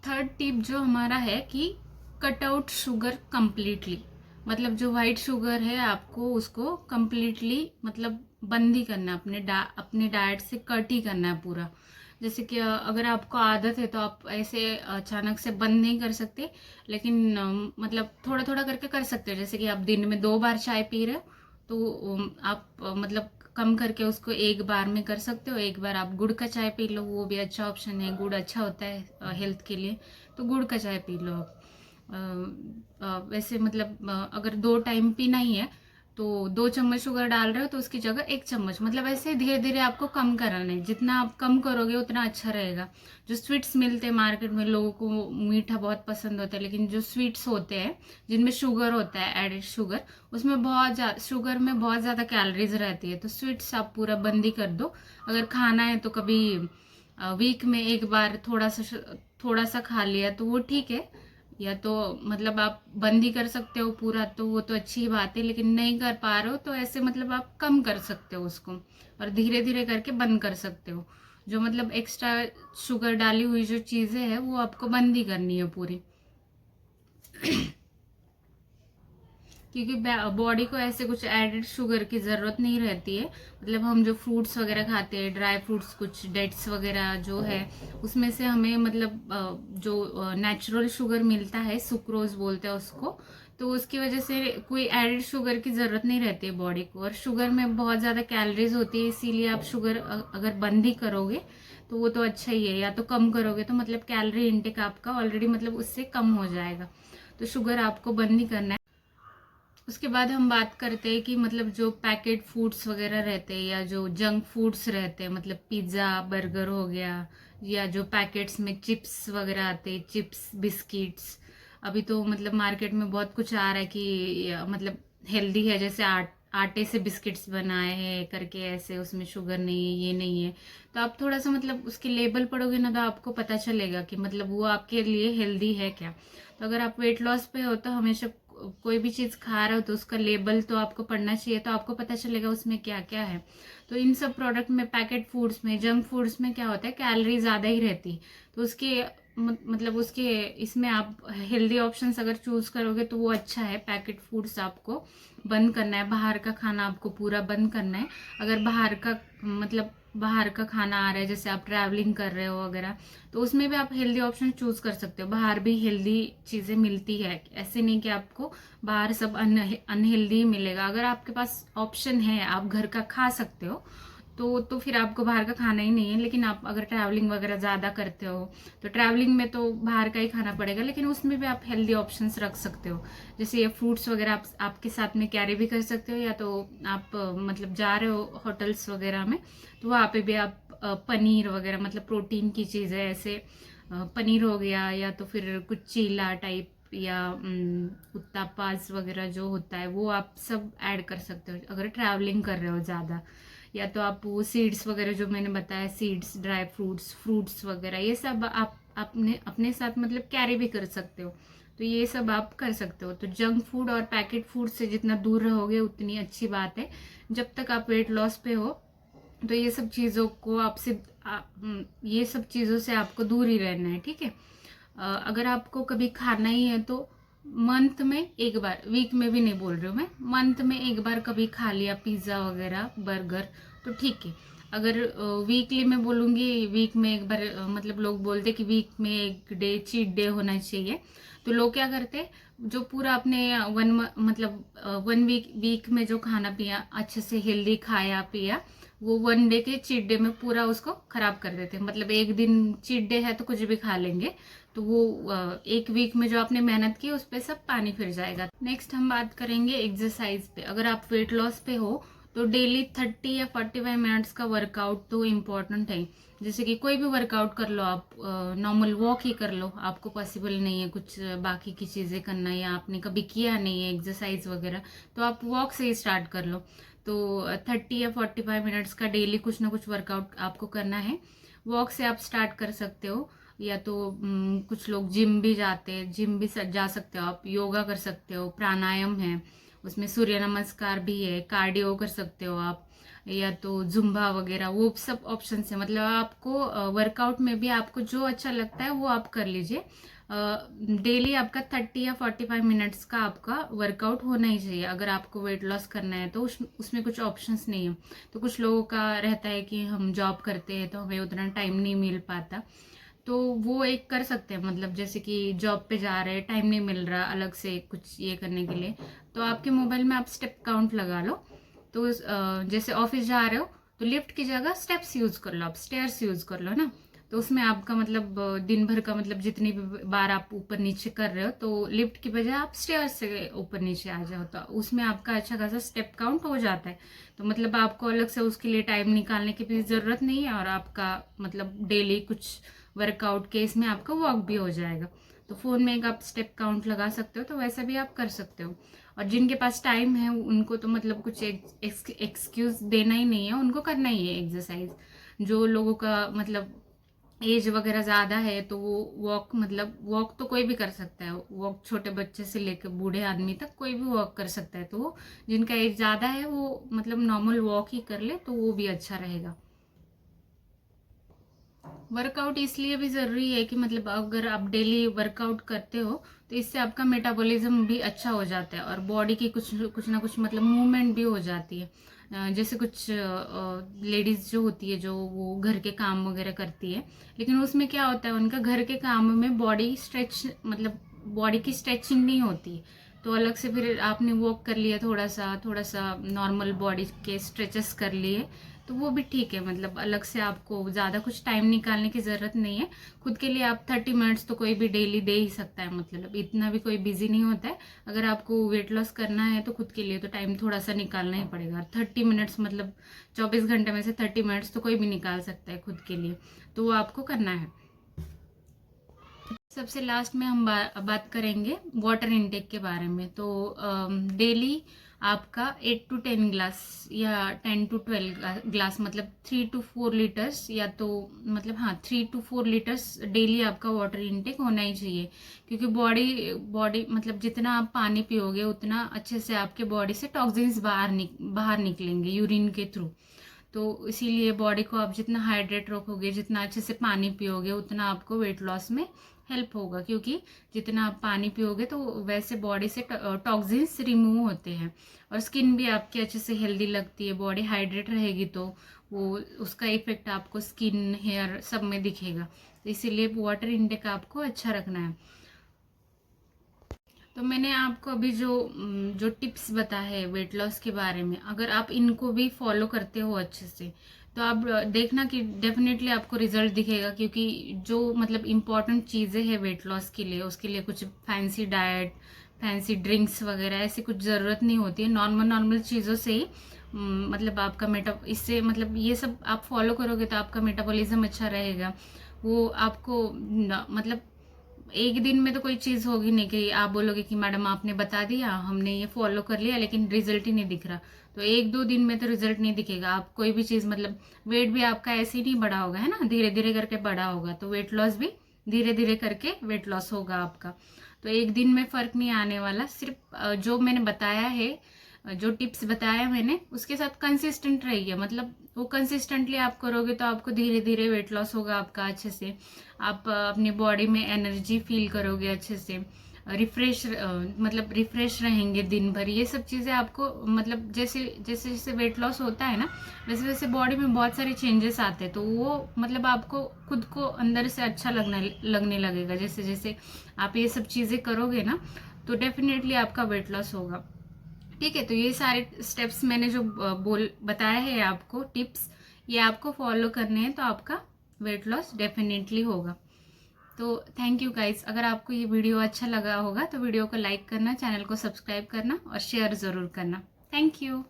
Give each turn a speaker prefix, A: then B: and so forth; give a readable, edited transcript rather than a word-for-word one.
A: Third tip जो हमारा है कि कट आउट शुगर कंप्लीटली। मतलब जो वाइट शुगर है आपको उसको कंप्लीटली मतलब बंद ही करना है, अपने डाइट से कट ही करना है पूरा। जैसे कि अगर आपको आदत है तो आप ऐसे अचानक से बंद नहीं कर सकते, लेकिन मतलब थोड़ा थोड़ा करके कर सकते हो। जैसे कि आप दिन में 2 बार चाय पी रहे हो तो आप मतलब कम करके उसको एक बार में कर सकते हो। एक बार आप गुड़ का चाय पी लो, वो भी अच्छा ऑप्शन है, गुड़ अच्छा होता है हेल्थ के लिए। तो गुड़ का चाय पी लो आप। वैसे मतलब अगर 2 टाइम पीना ही है तो 2 चम्मच शुगर डाल रहे हो तो उसकी जगह 1 चम्मच, मतलब ऐसे धीरे धीरे आपको कम करना है। जितना आप कम करोगे उतना अच्छा रहेगा। जो स्वीट्स मिलते हैं मार्केट में, लोगों को मीठा बहुत पसंद होता है, लेकिन जो स्वीट्स होते हैं जिनमें शुगर होता है, एडेड शुगर, उसमें बहुत ज़्यादा शुगर में बहुत ज़्यादा कैलोरीज रहती है। तो स्वीट्स आप पूरा बंद ही कर दो। अगर खाना है तो कभी वीक में एक बार थोड़ा सा खा लिया तो वो ठीक है। या तो मतलब आप बंद ही कर सकते हो पूरा, तो वो तो अच्छी बात है। लेकिन नहीं कर पा रहे हो तो ऐसे मतलब आप कम कर सकते हो उसको, और धीरे धीरे करके बंद कर सकते हो। जो मतलब एक्स्ट्रा शुगर डाली हुई जो चीज़ें हैं वो आपको बंद ही करनी है पूरी। क्योंकि बॉडी को ऐसे कुछ एडेड शुगर की ज़रूरत नहीं रहती है। मतलब हम जो फ्रूट्स वगैरह खाते हैं, ड्राई फ्रूट्स, कुछ डेट्स वगैरह जो है, उसमें से हमें मतलब जो नेचुरल शुगर मिलता है, सुक्रोज बोलते हैं उसको। तो उसकी वजह से कोई एडेड शुगर की ज़रूरत नहीं रहती है बॉडी को। और शुगर में बहुत ज़्यादा कैलोरीज होती है, इसीलिए आप शुगर अगर बंद ही करोगे तो वो तो अच्छा ही है। या तो कम करोगे तो मतलब कैलोरी इनटेक आपका ऑलरेडी मतलब उससे कम हो जाएगा। तो शुगर आपको बंद ही करना है। उसके बाद हम बात करते हैं कि मतलब जो पैकेट फूड्स वगैरह रहते हैं या जो जंक फूड्स रहते हैं, मतलब पिज़्ज़ा बर्गर हो गया, या जो पैकेट्स में चिप्स वगैरह आते हैं, चिप्स बिस्किट्स। अभी तो मतलब मार्केट में बहुत कुछ आ रहा है कि मतलब हेल्दी है, जैसे आटे से बिस्किट्स बनाए हैं करके, ऐसे उसमें शुगर नहीं है, ये नहीं है। तो आप थोड़ा सा मतलब उसके लेबल पढ़ोगे ना तो आपको पता चलेगा कि मतलब वो आपके लिए हेल्दी है क्या। तो अगर आप वेट लॉस पे हो तो हमेशा कोई भी चीज़ खा रहे हो तो उसका लेबल तो आपको पढ़ना चाहिए, तो आपको पता चलेगा उसमें क्या क्या है। तो इन सब प्रोडक्ट में, पैकेट फूड्स में, जंक फूड्स में क्या होता है, कैलोरी ज़्यादा ही रहती है। तो उसके मतलब उसके इसमें आप हेल्दी ऑप्शंस अगर चूज करोगे तो वो अच्छा है। पैकेट फूड्स आपको बंद करना है, बाहर का खाना आपको पूरा बंद करना है। अगर बाहर का खाना आ रहा है, जैसे आप ट्रैवलिंग कर रहे हो वगैरह, तो उसमें भी आप हेल्दी ऑप्शन चूज कर सकते हो। बाहर भी हेल्दी चीजें मिलती है, ऐसे नहीं कि आपको बाहर सब अनहेल्दी मिलेगा। अगर आपके पास ऑप्शन है, आप घर का खा सकते हो, तो फिर आपको बाहर का खाना ही नहीं है। लेकिन आप अगर ट्रैवलिंग वगैरह ज़्यादा करते हो तो ट्रैवलिंग में तो बाहर का ही खाना पड़ेगा, लेकिन उसमें भी आप हेल्दी ऑप्शंस रख सकते हो। जैसे ये फ्रूट्स वगैरह आप आपके साथ में कैरी भी कर सकते हो, या तो आप मतलब जा रहे हो होटल्स वगैरह में तो वहाँ पे भी आप पनीर वगैरह, मतलब प्रोटीन की चीज़ें, ऐसे पनीर हो गया, या तो फिर कुछ चीला टाइप, या उत्तापास वगैरह जो होता है वो आप सब ऐड कर सकते हो अगर ट्रैवलिंग कर रहे हो ज़्यादा। या तो आप वो सीड्स वगैरह जो मैंने बताया, सीड्स, ड्राई फ्रूट्स, फ्रूट्स वगैरह, ये सब आप अपने अपने साथ मतलब कैरी भी कर सकते हो। तो ये सब आप कर सकते हो। तो जंक फूड और पैकेट फूड से जितना दूर रहोगे उतनी अच्छी बात है। जब तक आप वेट लॉस पे हो तो ये सब चीज़ों को ये सब चीज़ों से आपको दूर ही रहना है, ठीक है। अगर आपको कभी खाना ही है तो मंथ में एक बार, वीक में भी नहीं बोल रही हूँ मैं, मंथ में एक बार कभी खा लिया पिज्ज़ा वगैरह, बर्गर, तो ठीक है। अगर वीकली मैं बोलूँगी, वीक में एक बार, मतलब लोग बोलते कि वीक में एक डे चीट डे होना चाहिए। तो लोग क्या करते, जो पूरा अपने मतलब 1 वीक में जो खाना पिया अच्छे से हेल्दी खाया पिया, वो 1 डे के चीट डे में पूरा उसको खराब कर देते हैं। मतलब एक दिन चीट डे है तो कुछ भी खा लेंगे, तो वो 1 वीक में जो आपने मेहनत की उस पर सब पानी फिर जाएगा। नेक्स्ट हम बात करेंगे एक्सरसाइज पे। अगर आप वेट लॉस पे हो तो डेली 30 या 45 मिनट्स का वर्कआउट तो इम्पोर्टेंट है। जैसे कि कोई भी वर्कआउट कर लो आप, नॉर्मल वॉक ही कर लो, आपको पॉसिबल नहीं है कुछ बाकी की चीज़ें करना, या आपने कभी किया नहीं है एक्सरसाइज वगैरह, तो आप वॉक से ही स्टार्ट कर लो। तो 30 या 45 मिनट्स का डेली कुछ ना कुछ वर्कआउट आपको करना है। वॉक से आप स्टार्ट कर सकते हो। या तो कुछ लोग जिम भी जाते हैं, जिम भी जा सकते हो आप। योगा कर सकते हो, प्राणायाम है, उसमें सूर्य नमस्कार भी है, कार्डियो कर सकते हो आप। या तो जुम्बा वगैरह, वो सब ऑप्शन है। मतलब आपको वर्कआउट में भी आपको जो अच्छा लगता है वो आप कर लीजिए। डेली आपका 30 या 45 मिनट्स का आपका वर्कआउट होना ही चाहिए अगर आपको वेट लॉस करना है। तो उसमें कुछ ऑप्शंस नहीं है। तो कुछ लोगों का रहता है कि हम जॉब करते हैं तो हमें उतना टाइम नहीं मिल पाता, तो वो एक कर सकते हैं। मतलब जैसे कि जॉब पे जा रहे हैं, टाइम नहीं मिल रहा अलग से कुछ ये करने के लिए, तो आपके मोबाइल में आप स्टेप काउंट लगा लो। तो जैसे ऑफिस जा रहे हो तो लिफ्ट की जगह स्टेप्स यूज कर लो, आप स्टेयर्स यूज कर लो ना। तो उसमें आपका मतलब दिन भर का मतलब जितनी भी बार आप ऊपर नीचे कर रहे हो, तो लिफ्ट की बजाय आप स्टेयर से ऊपर नीचे आ जाओ, तो उसमें आपका अच्छा खासा स्टेप काउंट हो जाता है। तो मतलब आपको अलग से उसके लिए टाइम निकालने की भी ज़रूरत नहीं है, और आपका मतलब डेली कुछ वर्कआउट के इसमें आपका वॉक भी हो जाएगा। तो फ़ोन में एक आप स्टेप काउंट लगा सकते हो, तो वैसा भी आप कर सकते हो। और जिनके पास टाइम है उनको तो मतलब कुछ एक्सक्यूज देना ही नहीं है, उनको करना ही है एक्सरसाइज। जो लोगों का मतलब एज वगैरह ज़्यादा है तो वो वॉक, मतलब वॉक तो कोई भी कर सकता है। वॉक छोटे बच्चे से लेकर बूढ़े आदमी तक कोई भी वॉक कर सकता है। तो वो जिनका एज ज़्यादा है वो मतलब नॉर्मल वॉक ही कर ले तो वो भी अच्छा रहेगा। वर्कआउट इसलिए भी ज़रूरी है कि मतलब अगर आप डेली वर्कआउट करते हो तो इससे आपका मेटाबॉलिज्म भी अच्छा हो जाता है, और बॉडी की कुछ कुछ ना कुछ मतलब मूवमेंट भी हो जाती है। जैसे कुछ लेडीज़ जो होती है जो वो घर के काम वगैरह करती है, लेकिन उसमें क्या होता है उनका घर के काम में बॉडी स्ट्रेच, मतलब बॉडी की स्ट्रेचिंग नहीं होती। तो अलग से फिर आपने वॉक कर लिया, थोड़ा सा नॉर्मल बॉडी के स्ट्रेचेस कर लिए, तो वो भी ठीक है। मतलब अलग से आपको ज़्यादा कुछ टाइम निकालने की ज़रूरत नहीं है। खुद के लिए आप 30 मिनट्स तो कोई भी डेली दे ही सकता है, मतलब इतना भी कोई बिजी नहीं होता है। अगर आपको वेट लॉस करना है तो खुद के लिए तो टाइम थोड़ा सा निकालना ही पड़ेगा। 30 मिनट्स मतलब 24 घंटे में से 30 मिनट्स तो कोई भी निकाल सकता है खुद के लिए, तो वो आपको करना है। सबसे लास्ट में हम बात करेंगे वाटर इनटेक के बारे में। तो डेली आपका 8 to 10 ग्लास या 10 to 12 ग्लास, मतलब 3 to 4 लीटर्स, या तो मतलब हाँ 3 to 4 लीटर्स डेली आपका वाटर इनटेक होना ही चाहिए। क्योंकि बॉडी बॉडी मतलब जितना आप पानी पियोगे उतना अच्छे से आपके बॉडी से टॉक्सिन्स बाहर निकलेंगे यूरिन के थ्रू। तो इसीलिए बॉडी को आप जितना हाइड्रेट रखोगे, जितना अच्छे से पानी पियोगे, उतना आपको वेट लॉस में हेल्प होगा। क्योंकि जितना आप पानी पियोगे तो वैसे बॉडी से टॉक्सिन्स रिमूव होते हैं, और स्किन भी आपकी अच्छे से हेल्दी लगती है। बॉडी हाइड्रेट रहेगी तो वो उसका इफेक्ट आपको स्किन, हेयर सब में दिखेगा। तो इसीलिए वाटर इनटेक आपको अच्छा रखना है। तो मैंने आपको अभी जो टिप्स बताए हैं वेट लॉस के बारे में, अगर आप इनको भी फॉलो करते हो अच्छे से, तो आप देखना कि डेफिनेटली आपको रिजल्ट दिखेगा। क्योंकि जो मतलब इम्पॉर्टेंट चीज़ें हैं वेट लॉस के लिए, उसके लिए कुछ फैंसी डाइट, फैंसी ड्रिंक्स वगैरह ऐसी कुछ ज़रूरत नहीं होती है। नॉर्मल नॉर्मल चीज़ों से ही मतलब आपका इससे मतलब ये सब आप फॉलो करोगे तो आपका मेटाबॉलिज्म अच्छा रहेगा। वो आपको मतलब एक दिन में तो कोई चीज होगी नहीं कि आप बोलोगे कि मैडम आपने बता दिया, हमने ये फॉलो कर लिया, लेकिन रिजल्ट ही नहीं दिख रहा। तो 1-2 दिन में तो रिजल्ट नहीं दिखेगा। आप कोई भी चीज मतलब वेट भी आपका ऐसे ही नहीं बढ़ा होगा, है ना, धीरे धीरे करके बढ़ा होगा। तो वेट लॉस भी धीरे धीरे करके वेट लॉस होगा आपका। तो एक दिन में फर्क नहीं आने वाला। सिर्फ जो मैंने बताया है, जो टिप्स बताया मैंने, उसके साथ कंसिस्टेंट रहिए। मतलब वो कंसिस्टेंटली आप करोगे तो आपको धीरे धीरे वेट लॉस होगा आपका अच्छे से। आप अपनी बॉडी में एनर्जी फील करोगे अच्छे से, रिफ्रेश मतलब रिफ्रेश रहेंगे दिन भर। ये सब चीज़ें आपको मतलब जैसे जैसे जैसे वेट लॉस होता है ना, वैसे वैसे बॉडी में बहुत सारे चेंजेस आते हैं। तो वो मतलब आपको खुद को अंदर से अच्छा लगने लगेगा। जैसे जैसे आप ये सब चीज़ें करोगे ना, तो डेफिनेटली आपका वेट लॉस होगा। ठीक है, तो ये सारे स्टेप्स मैंने जो बताया है आपको टिप्स, ये आपको फॉलो करने हैं तो आपका वेट लॉस डेफिनेटली होगा। तो थैंक यू गाइस। अगर आपको ये वीडियो अच्छा लगा होगा तो वीडियो को लाइक करना, चैनल को सब्सक्राइब करना और शेयर ज़रूर करना। Thank you.